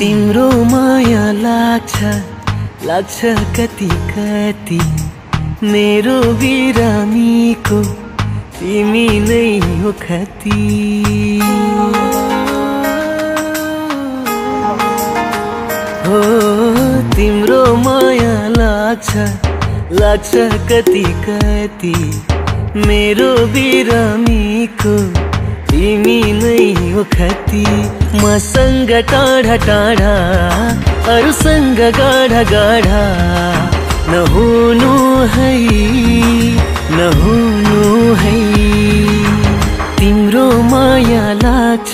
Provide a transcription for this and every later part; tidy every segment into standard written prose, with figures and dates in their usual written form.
तिम्रो माया लाग्छ कति कति मेरो बिरामीको तिमी नै हो खती। हो तिम्रो माया लाग्छ कति कति मेरो बिरामीको तिमी नै हो खती। मसँग टाढा टाढा अरूसँग गाढा गाढा नहुनु है तिम्रो माया लाग्छ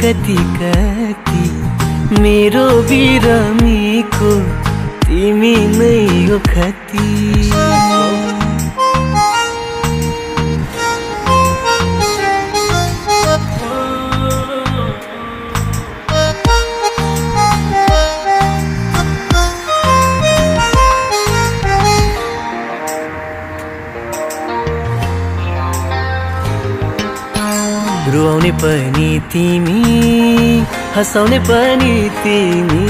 कति कति मेरो बिरामीको तिमी नै हो खती। रुवाउने पनि तिमी हँसाउने पनि तिमी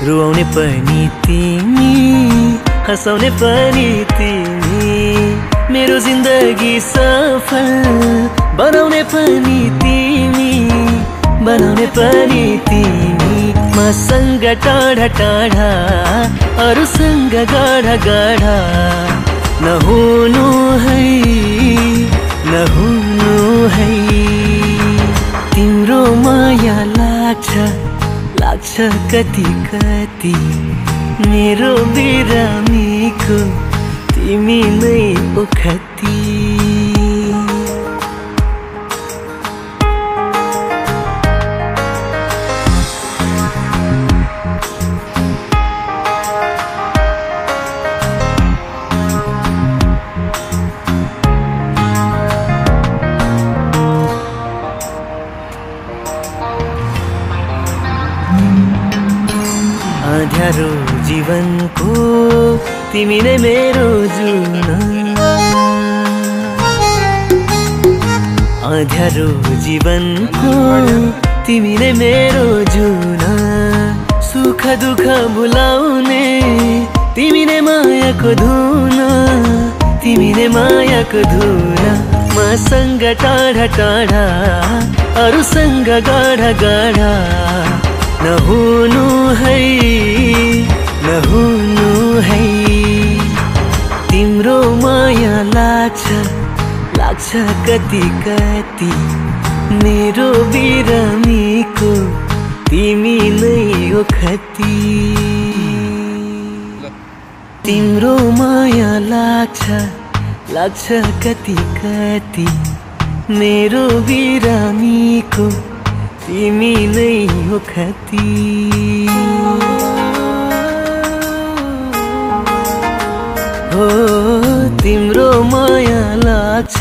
रुवाउने पनि तिमी हँसाउने पनि तिमी मेरो जिन्दगी सफल बनाउने पनि तिमी मसँग टाढा टाढा अरूसँग गाढा गाढा नहुनु है तिम्रो माया लाग्छ कति कति मेरो बिरामीको तिमी नै हो खती। अँध्यारो जीवनको तिमी नै मेरो जुन अँध्यारो जीवनको तिमी नै मेरो जुन सुख दुःख भुलाउने तिमी नै मायाको धुन मसँग टाढा टाढा अरूसँग गाढा गाढा नहुनु है तिम्रो माया लाग्छ कति कति मेरो बिरामीको तिमी नै हो खती। तिम्रो माया लाग्छ कति कति मेरो बिरामीको तिमी नै हो खती। हो तिम्रो माया लाग्छ